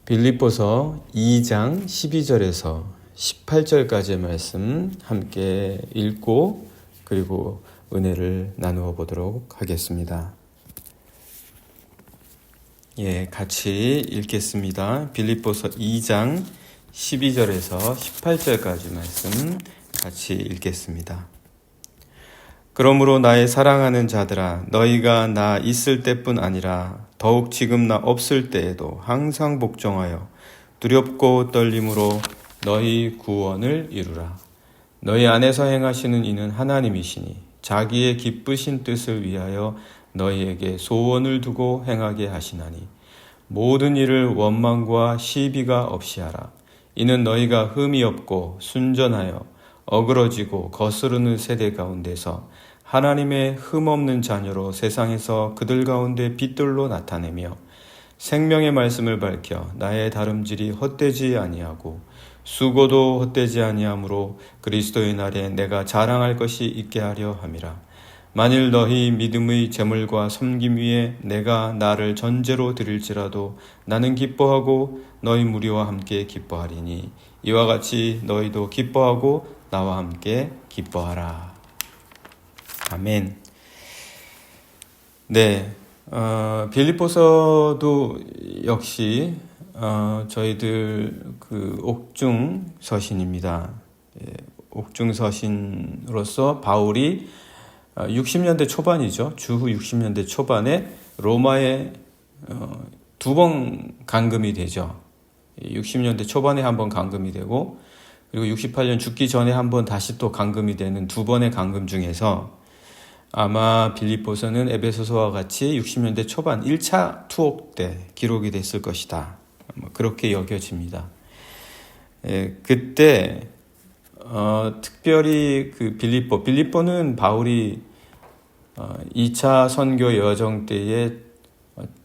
빌립보서 2장 12절에서 18절까지의 말씀 함께 읽고 그리고 은혜를 나누어 보도록 하겠습니다. 같이 읽겠습니다. 빌립보서 2장 12절에서 18절까지 말씀 같이 읽겠습니다. 그러므로 나의 사랑하는 자들아, 너희가 나 있을 때뿐 아니라 더욱 지금 나 없을 때에도 항상 복종하여 두렵고 떨림으로 너희 구원을 이루라. 너희 안에서 행하시는 이는 하나님이시니 자기의 기쁘신 뜻을 위하여 너희에게 소원을 두고 행하게 하시나니 모든 일을 원망과 시비가 없이 하라. 이는 너희가 흠이 없고 순전하여 어그러지고 거스르는 세대 가운데서 하나님의 흠없는 자녀로 세상에서 그들 가운데 빛들로 나타내며 생명의 말씀을 밝혀 나의 다름질이 헛되지 아니하고 수고도 헛되지 아니하므로 그리스도의 날에 내가 자랑할 것이 있게 하려 함이라. 만일 너희 믿음의 재물과 섬김 위에 내가 나를 전제로 드릴지라도 나는 기뻐하고 너희 무리와 함께 기뻐하리니 이와 같이 너희도 기뻐하고 나와 함께 기뻐하라. 아멘. 빌립보서도 역시 저희들 옥중 서신입니다. 옥중 서신으로서 바울이 60년대 초반이죠. 주후 60년대 초반에 로마에 두 번 감금이 되죠. 60년대 초반에 한 번 감금이 되고 그리고 68년 죽기 전에 한 번 다시 또 감금이 되는 두 번의 감금 중에서 아마 빌립보서는 에베소서와 같이 60년대 초반 1차 투옥 때 기록이 됐을 것이다. 그렇게 여겨집니다. 그때 특별히 빌립보는 바울이 2차 선교 여정 때에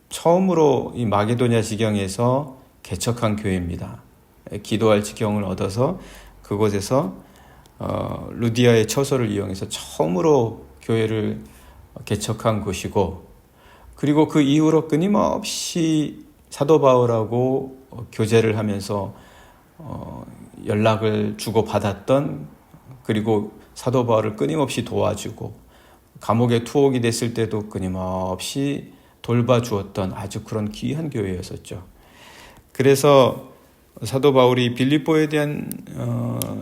처음으로 이 마게도냐 지경에서 개척한 교회입니다. 기도할 지경을 얻어서 그곳에서 루디아의 처소를 이용해서 처음으로 교회를 개척한 곳이고, 그리고 그 이후로 끊임없이 사도 바울하고 교제를 하면서 연락을 주고받았던, 그리고 사도 바울을 끊임없이 도와주고 감옥에 투옥이 됐을 때도 끊임없이 돌봐주었던 아주 그런 귀한 교회였었죠. 그래서 사도 바울이 빌립보에 대한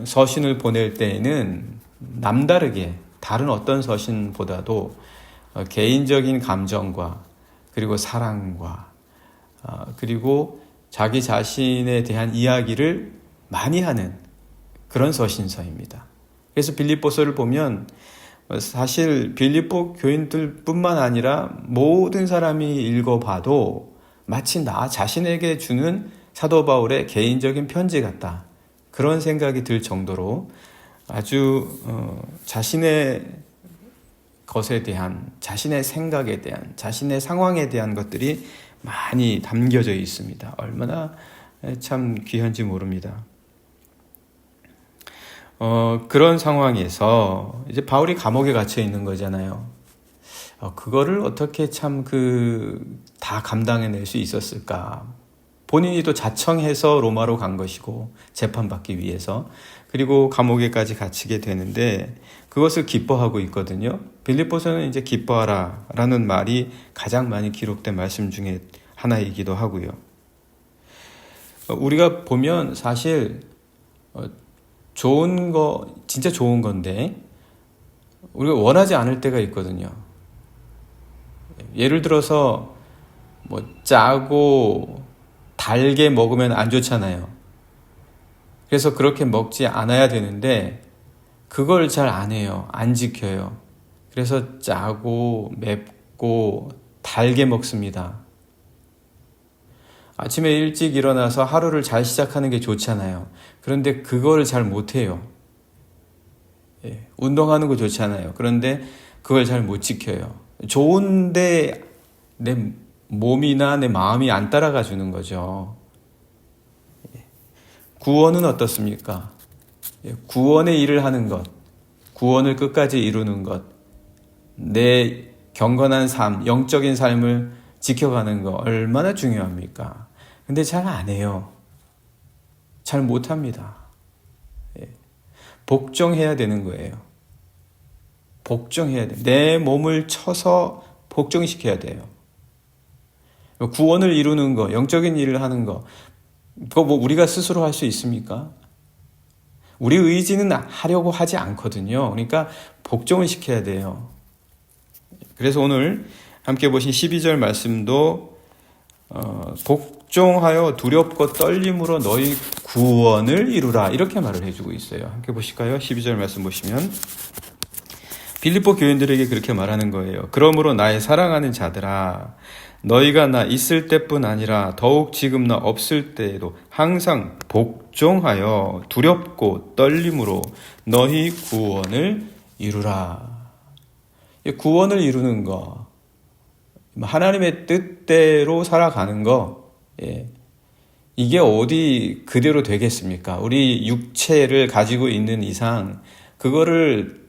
서신을 보낼 때에는 남다르게 다른 어떤 서신보다도 개인적인 감정과 그리고 사랑과 그리고 자기 자신에 대한 이야기를 많이 하는 그런 서신서입니다. 그래서 빌립보서를 보면 사실 빌립보 교인들뿐만 아니라 모든 사람이 읽어봐도 마치 나 자신에게 주는 사도 바울의 개인적인 편지 같다. 그런 생각이 들 정도로 아주 자신의 것에 대한, 자신의 생각에 대한, 자신의 상황에 대한 것들이 많이 담겨져 있습니다. 얼마나 참 귀한지 모릅니다. 그런 상황에서 이제 바울이 감옥에 갇혀 있는 거잖아요. 그거를 어떻게 참 다 감당해낼 수 있었을까? 본인이 또 자청해서 로마로 간 것이고 재판받기 위해서, 그리고 감옥에까지 갇히게 되는데 그것을 기뻐하고 있거든요. 빌립보서는 이제 기뻐하라 라는 말이 가장 많이 기록된 말씀 중에 하나이기도 하고요. 우리가 보면 사실 좋은 거, 진짜 좋은 건데 우리가 원하지 않을 때가 있거든요. 예를 들어서 짜고 달게 먹으면 안 좋잖아요. 그래서 그렇게 먹지 않아야 되는데 그걸 잘 안 해요. 안 지켜요. 그래서 짜고 맵고 달게 먹습니다. 아침에 일찍 일어나서 하루를 잘 시작하는 게 좋잖아요. 그런데 그걸 잘 못해요. 운동하는 거 좋잖아요. 그런데 그걸 잘 못 지켜요. 좋은데 내 몸이나 내 마음이 안 따라가 주는 거죠. 구원은 어떻습니까? 구원의 일을 하는 것, 구원을 끝까지 이루는 것, 내 경건한 삶, 영적인 삶을 지켜가는 거 얼마나 중요합니까? 근데 잘 안 해요. 잘 못합니다. 복종해야 되는 거예요. 복종해야 돼요. 내 몸을 쳐서 복종시켜야 돼요. 구원을 이루는 거, 영적인 일을 하는 거, 그거 뭐 우리가 스스로 할 수 있습니까? 우리 의지는 하려고 하지 않거든요. 그러니까 복종을 시켜야 돼요. 그래서 오늘 함께 보신 12절 말씀도 복종하여 두렵고 떨림으로 너희 구원을 이루라 이렇게 말을 해주고 있어요. 함께 보실까요? 12절 말씀 보시면 빌립보 교인들에게 그렇게 말하는 거예요. 그러므로 나의 사랑하는 자들아 너희가 나 있을 때뿐 아니라 더욱 지금 나 없을 때에도 항상 복종하여 두렵고 떨림으로 너희 구원을 이루라. 구원을 이루는 거, 하나님의 뜻대로 살아가는 거, 이게 어디 그대로 되겠습니까? 우리 육체를 가지고 있는 이상 그거를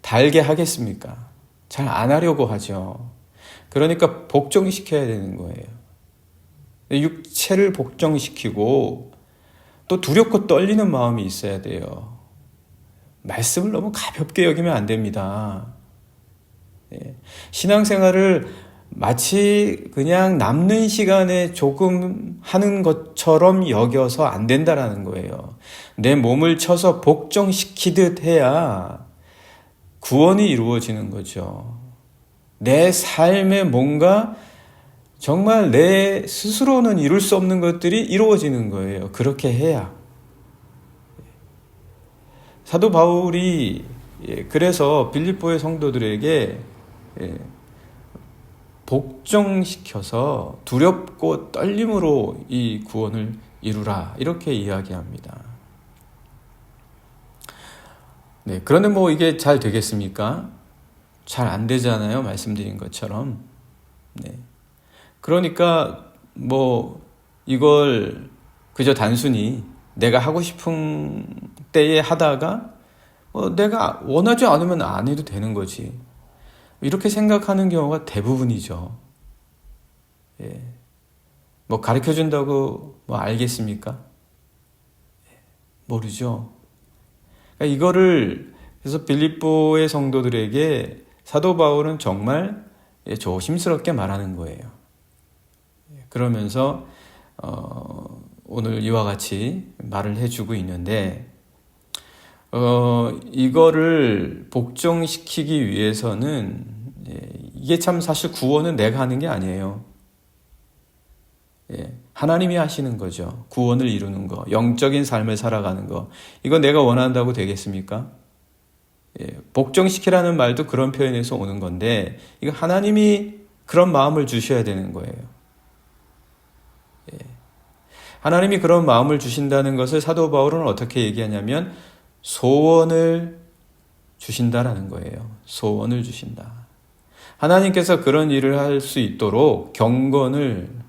달게 하겠습니까? 잘 안 하려고 하죠. 그러니까 복종시켜야 되는 거예요. 육체를 복종시키고 또 두렵고 떨리는 마음이 있어야 돼요. 말씀을 너무 가볍게 여기면 안 됩니다. 신앙생활을 마치 그냥 남는 시간에 조금 하는 것처럼 여겨서 안 된다라는 거예요. 내 몸을 쳐서 복종시키듯 해야 구원이 이루어지는 거죠. 내 삶에 뭔가 정말 내 스스로는 이룰 수 없는 것들이 이루어지는 거예요. 그렇게 해야. 사도 바울이 그래서 빌립보의 성도들에게 복종시켜서 두렵고 떨림으로 이 구원을 이루라 이렇게 이야기합니다. 네, 그런데 뭐 이게 잘 되겠습니까? 잘 안 되잖아요. 말씀드린 것처럼. 네. 그러니까 뭐 이걸 그저 단순히 내가 하고 싶은 때에 하다가 내가 원하지 않으면 안 해도 되는 거지. 이렇게 생각하는 경우가 대부분이죠. 뭐 가르쳐 준다고 뭐 알겠습니까? 모르죠. 그러니까 이거를 그래서 빌립보의 성도들에게 사도 바울은 정말 조심스럽게 말하는 거예요. 그러면서 오늘 이와 같이 말을 해주고 있는데 이거를 복종시키기 위해서는 이게 참 사실 구원은 내가 하는 게 아니에요. 하나님이 하시는 거죠. 구원을 이루는 거, 영적인 삶을 살아가는 거. 이거 내가 원한다고 되겠습니까? 복종시키라는 말도 그런 표현에서 오는 건데 이거 하나님이 그런 마음을 주셔야 되는 거예요. 하나님이 그런 마음을 주신다는 것을 사도 바울은 어떻게 얘기하냐면 소원을 주신다라는 거예요. 소원을 주신다. 하나님께서 그런 일을 할 수 있도록 경건을,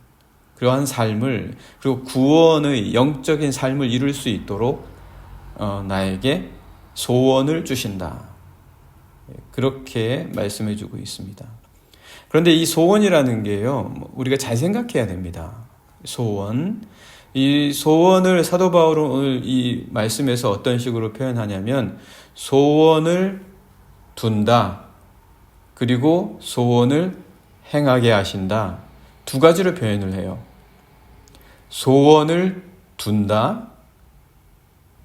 그러한 삶을, 그리고 구원의 영적인 삶을 이룰 수 있도록 나에게 소원을 주신다. 그렇게 말씀해 주고 있습니다. 그런데 이 소원이라는 게요, 우리가 잘 생각해야 됩니다. 소원. 이 소원을 사도 바울은 오늘 이 말씀에서 어떤 식으로 표현하냐면 소원을 둔다. 그리고 소원을 행하게 하신다. 두 가지로 표현을 해요. 소원을 둔다.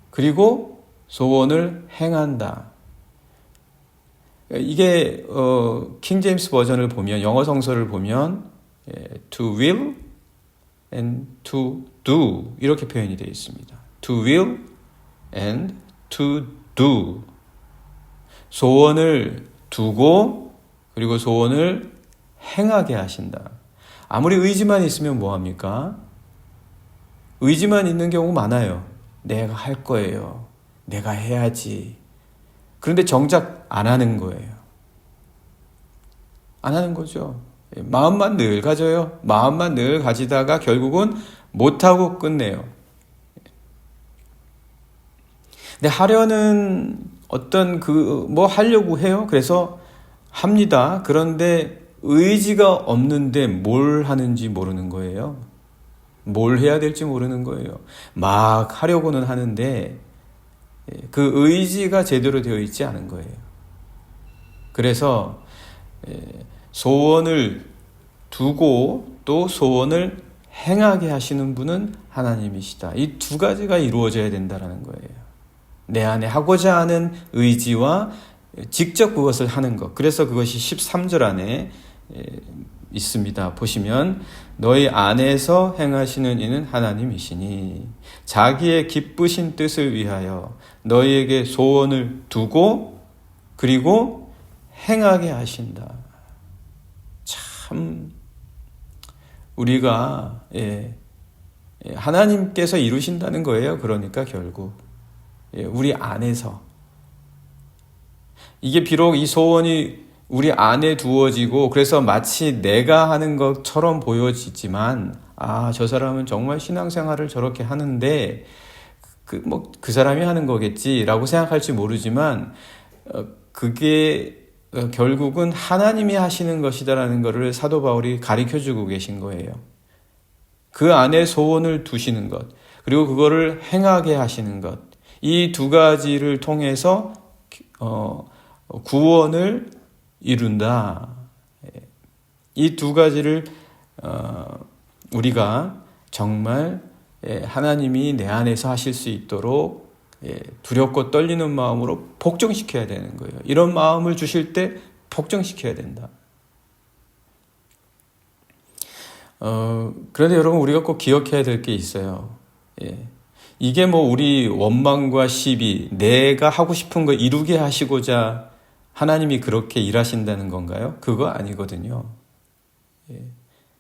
그리고 소원을 행한다. 이게 킹 제임스 버전을 보면, 영어 성서를 보면 to will and to do 이렇게 표현이 되어 있습니다. to will and to do. 소원을 두고 그리고 소원을 행하게 하신다. 아무리 의지만 있으면 뭐합니까? 의지만 있는 경우 많아요. 내가 할 거예요. 내가 해야지. 그런데 정작 안 하는 거예요. 안 하는 거죠. 마음만 늘 가져요. 마음만 늘 가지다가 결국은 못하고 끝내요. 근데 하려는 어떤 뭐 하려고 해요. 그래서 합니다. 그런데 의지가 없는데 뭘 하는지 모르는 거예요. 뭘 해야 될지 모르는 거예요. 막 하려고는 하는데 그 의지가 제대로 되어 있지 않은 거예요. 그래서 소원을 두고 또 소원을 행하게 하시는 분은 하나님이시다. 이 두 가지가 이루어져야 된다는 거예요. 내 안에 하고자 하는 의지와 직접 그것을 하는 것. 그래서 그것이 13절 안에 있습니다. 보시면 너희 안에서 행하시는 이는 하나님이시니 자기의 기쁘신 뜻을 위하여 너희에게 소원을 두고 그리고 행하게 하신다. 참 우리가 하나님께서 이루신다는 거예요. 그러니까 결국 우리 안에서 이게 비록 이 소원이 우리 안에 두어지고 그래서 마치 내가 하는 것처럼 보여지지만 저 사람은 정말 신앙생활을 저렇게 하는데 그 사람이 하는 거겠지라고 생각할지 모르지만 그게 결국은 하나님이 하시는 것이다라는 것을 사도 바울이 가르쳐주고 계신 거예요. 그 안에 소원을 두시는 것 그리고 그거를 행하게 하시는 것 이 두 가지를 통해서 구원을 이룬다. 이 두 가지를 우리가 정말 하나님이 내 안에서 하실 수 있도록 두렵고 떨리는 마음으로 복종시켜야 되는 거예요. 이런 마음을 주실 때 복종시켜야 된다. 그런데 여러분 우리가 꼭 기억해야 될 게 있어요. 이게 우리 원망과 시비, 내가 하고 싶은 거 이루게 하시고자 하나님이 그렇게 일하신다는 건가요? 그거 아니거든요.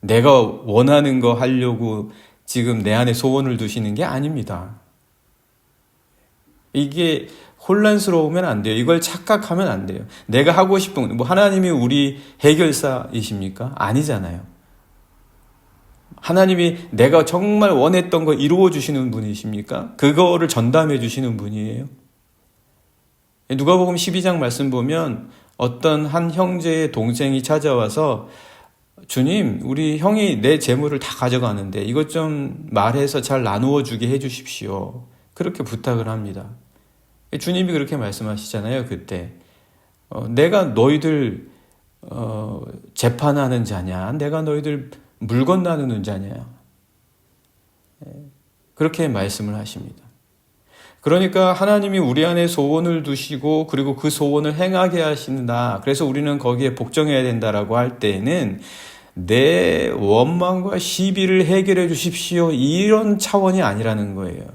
내가 원하는 거 하려고 지금 내 안에 소원을 두시는 게 아닙니다. 이게 혼란스러우면 안 돼요. 이걸 착각하면 안 돼요. 내가 하고 싶은 하나님이 우리 해결사이십니까? 아니잖아요. 하나님이 내가 정말 원했던 거 이루어 주시는 분이십니까? 그거를 전담해 주시는 분이에요. 누가복음 12장 말씀 보면 어떤 한 형제의 동생이 찾아와서 주님, 우리 형이 내 재물을 다 가져가는데 이것 좀 말해서 잘 나누어 주게 해 주십시오. 그렇게 부탁을 합니다. 주님이 그렇게 말씀하시잖아요. 그때 내가 너희들 재판하는 자냐? 내가 너희들 물건 나누는 자냐? 그렇게 말씀을 하십니다. 그러니까 하나님이 우리 안에 소원을 두시고 그리고 그 소원을 행하게 하신다. 그래서 우리는 거기에 복종해야 된다라고 할 때에는 내 원망과 시비를 해결해 주십시오. 이런 차원이 아니라는 거예요.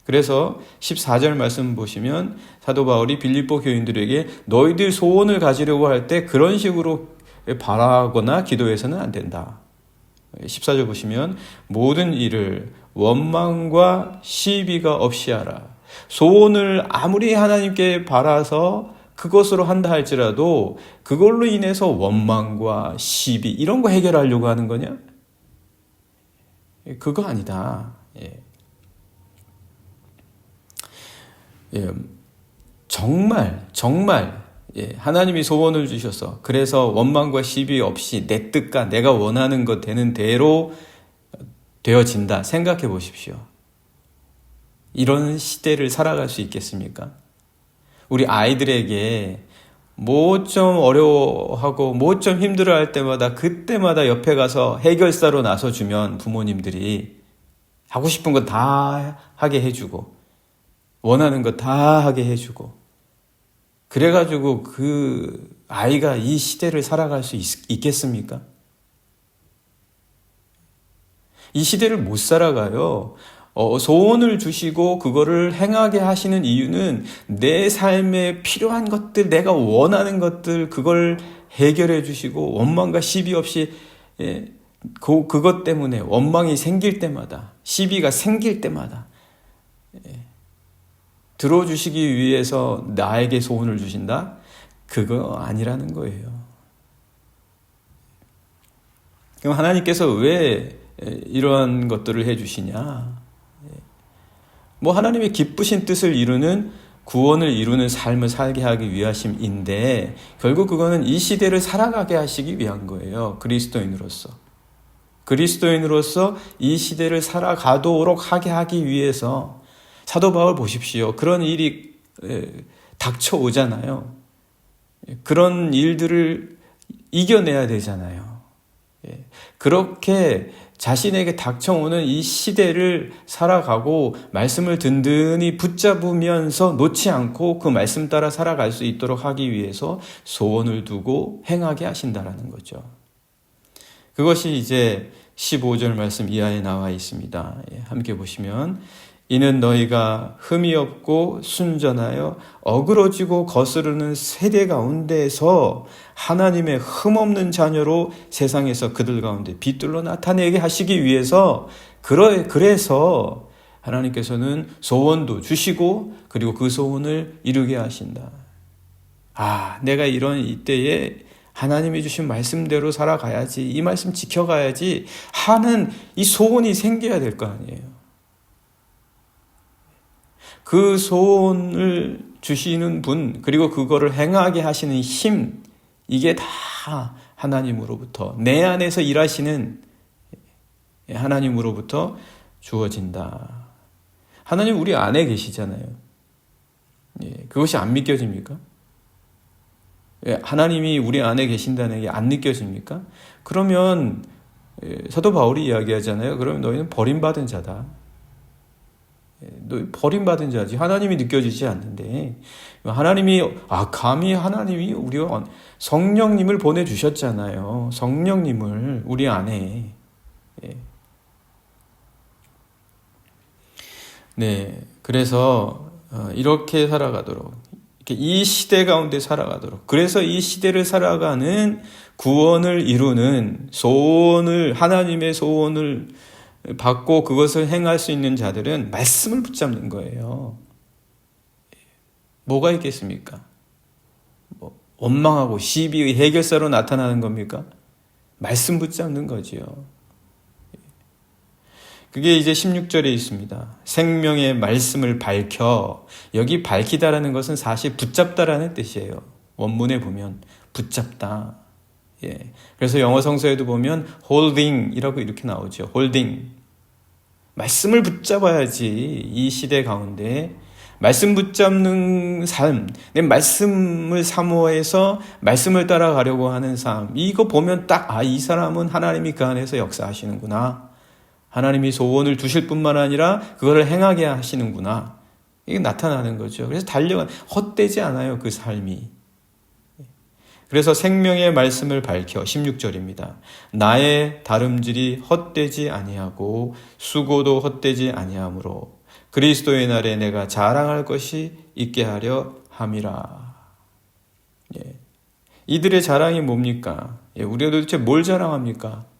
그래서 14절 말씀 보시면 사도 바울이 빌립보 교인들에게 너희들 소원을 가지려고 할 때 그런 식으로 바라거나 기도해서는 안 된다. 14절 보시면 모든 일을 원망과 시비가 없이 하라. 소원을 아무리 하나님께 바라서 그것으로 한다 할지라도 그걸로 인해서 원망과 시비 이런 거 해결하려고 하는 거냐? 그거 아니다. 정말 하나님이 소원을 주셔서 그래서 원망과 시비 없이 내 뜻과 내가 원하는 것 되는 대로 되어진다. 생각해 보십시오. 이런 시대를 살아갈 수 있겠습니까? 우리 아이들에게 뭐 좀 어려워하고 뭐 좀 힘들어할 때마다 그때마다 옆에 가서 해결사로 나서주면 부모님들이 하고 싶은 거 다 하게 해주고 원하는 거 다 하게 해주고 그래가지고 그 아이가 이 시대를 살아갈 수 있겠습니까? 이 시대를 못 살아가요. 소원을 주시고 그거를 행하게 하시는 이유는 내 삶에 필요한 것들, 내가 원하는 것들 그걸 해결해 주시고 원망과 시비 없이 그것 때문에 원망이 생길 때마다 시비가 생길 때마다 들어주시기 위해서 나에게 소원을 주신다? 그거 아니라는 거예요. 그럼 하나님께서 왜 이러한 것들을 해주시냐? 하나님의 기쁘신 뜻을 이루는 구원을 이루는 삶을 살게 하기 위하심인데 결국 그거는 이 시대를 살아가게 하시기 위한 거예요. 그리스도인으로서. 그리스도인으로서 이 시대를 살아가도록 하기 위해서 사도 바울 보십시오. 그런 일이 닥쳐오잖아요. 그런 일들을 이겨내야 되잖아요. 그렇게 자신에게 닥쳐오는 이 시대를 살아가고 말씀을 든든히 붙잡으면서 놓지 않고 그 말씀 따라 살아갈 수 있도록 하기 위해서 소원을 두고 행하게 하신다라는 거죠. 그것이 이제 15절 말씀 이하에 나와 있습니다. 함께 보시면 이는 너희가 흠이 없고 순전하여 어그러지고 거스르는 세대 가운데에서 하나님의 흠없는 자녀로 세상에서 그들 가운데 빛들로 나타내게 하시기 위해서 그래서 하나님께서는 소원도 주시고 그리고 그 소원을 이루게 하신다. 내가 이런 이때에 하나님이 주신 말씀대로 살아가야지, 이 말씀 지켜가야지 하는 이 소원이 생겨야 될 거 아니에요. 그 소원을 주시는 분, 그리고 그거를 행하게 하시는 힘, 이게 다 하나님으로부터, 내 안에서 일하시는 하나님으로부터 주어진다. 하나님 우리 안에 계시잖아요. 그것이 안 믿겨집니까? 하나님이 우리 안에 계신다는 게 안 느껴집니까? 그러면 사도 바울이 이야기하잖아요. 그러면 너희는 버림받은 자다. 너 버림받은 자지. 하나님이 느껴지지 않는데 하나님이 감히 하나님이 우리가 성령님을 보내주셨잖아요. 성령님을 우리 안에. 그래서 이렇게 살아가도록, 이 시대 가운데 살아가도록, 그래서 이 시대를 살아가는 구원을 이루는 소원을, 하나님의 소원을 받고 그것을 행할 수 있는 자들은 말씀을 붙잡는 거예요. 뭐가 있겠습니까? 원망하고 시비의 해결사로 나타나는 겁니까? 말씀 붙잡는 거지요. 그게 이제 16절에 있습니다. 생명의 말씀을 밝혀, 여기 밝히다라는 것은 사실 붙잡다라는 뜻이에요. 원문에 보면 붙잡다. 그래서 영어 성서에도 보면 holding이라고 이렇게 나오죠. holding. 말씀을 붙잡아야지 이 시대 가운데 말씀 붙잡는 삶, 내 말씀을 사모해서 말씀을 따라가려고 하는 삶, 이거 보면 딱 이 사람은 하나님이 그 안에서 역사하시는구나. 하나님이 소원을 두실 뿐만 아니라 그거를 행하게 하시는구나. 이게 나타나는 거죠. 그래서 헛되지 않아요, 그 삶이. 그래서 생명의 말씀을 밝혀 16절입니다. 나의 다름질이 헛되지 아니하고 수고도 헛되지 아니하므로 그리스도의 날에 내가 자랑할 것이 있게 하려 함이라. 이들의 자랑이 뭡니까? 우리가 도대체 뭘 자랑합니까?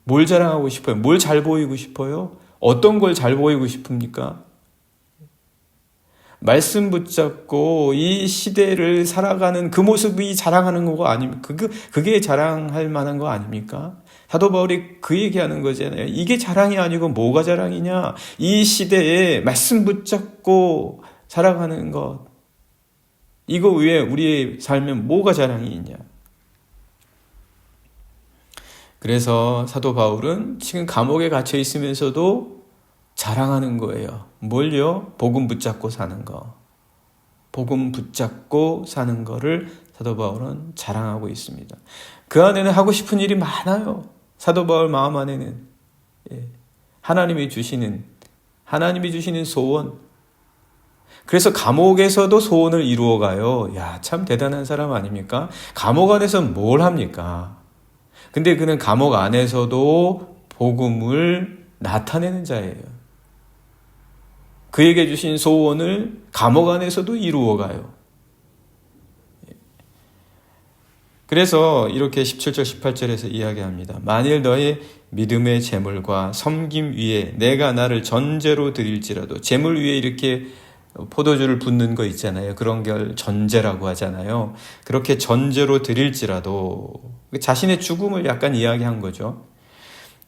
뭘 자랑하고 싶어요? 뭘 잘 보이고 싶어요? 어떤 걸 잘 보이고 싶습니까? 말씀 붙잡고 이 시대를 살아가는 그 모습이 자랑하는 거가 아닙니까? 그게 자랑할 만한 거 아닙니까? 사도 바울이 그 얘기하는 거잖아요. 이게 자랑이 아니고 뭐가 자랑이냐? 이 시대에 말씀 붙잡고 살아가는 것. 이거 위에 우리의 삶에 뭐가 자랑이 있냐? 그래서 사도 바울은 지금 감옥에 갇혀 있으면서도 자랑하는 거예요. 뭘요? 복음 붙잡고 사는 거. 복음 붙잡고 사는 거를 사도 바울은 자랑하고 있습니다. 그 안에는 하고 싶은 일이 많아요. 사도 바울 마음 안에는 하나님이 주시는 소원. 그래서 감옥에서도 소원을 이루어가요. 참 대단한 사람 아닙니까? 감옥 안에서 뭘 합니까? 근데 그는 감옥 안에서도 복음을 나타내는 자예요. 그에게 주신 소원을 감옥 안에서도 이루어가요. 그래서 이렇게 17절 18절에서 이야기합니다. 만일 너의 믿음의 제물과 섬김 위에 내가 나를 전제로 드릴지라도, 제물 위에 이렇게 포도주를 붓는 거 있잖아요. 그런 걸 전제라고 하잖아요. 그렇게 전제로 드릴지라도, 자신의 죽음을 약간 이야기한 거죠.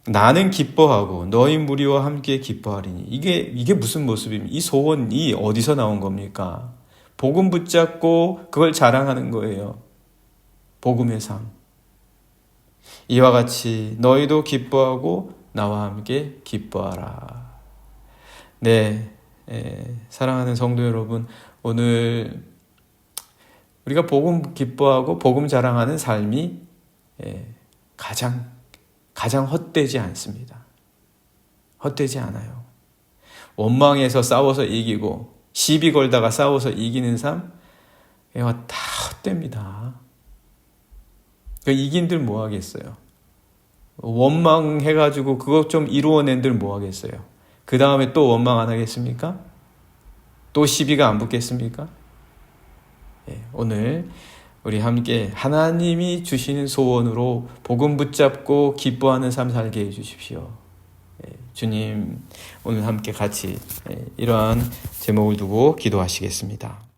나는 기뻐하고 너희 무리와 함께 기뻐하리니. 이게 무슨 모습입니까? 이 소원이 어디서 나온 겁니까? 복음 붙잡고 그걸 자랑하는 거예요. 복음의 삶. 이와 같이 너희도 기뻐하고 나와 함께 기뻐하라. 네, 사랑하는 성도 여러분, 오늘 우리가 복음 기뻐하고 복음 자랑하는 삶이 가장 헛되지 않습니다. 헛되지 않아요. 원망해서 싸워서 이기고 시비 걸다가 싸워서 이기는 삶, 다 헛됩니다. 이긴들 뭐 하겠어요? 원망해가지고 그것 좀 이루어낸들 뭐 하겠어요? 그 다음에 또 원망 안 하겠습니까? 또 시비가 안 붙겠습니까? 오늘 우리 함께 하나님이 주시는 소원으로 복음 붙잡고 기뻐하는 삶 살게 해주십시오. 주님, 오늘 함께 같이 이러한 제목을 두고 기도하시겠습니다.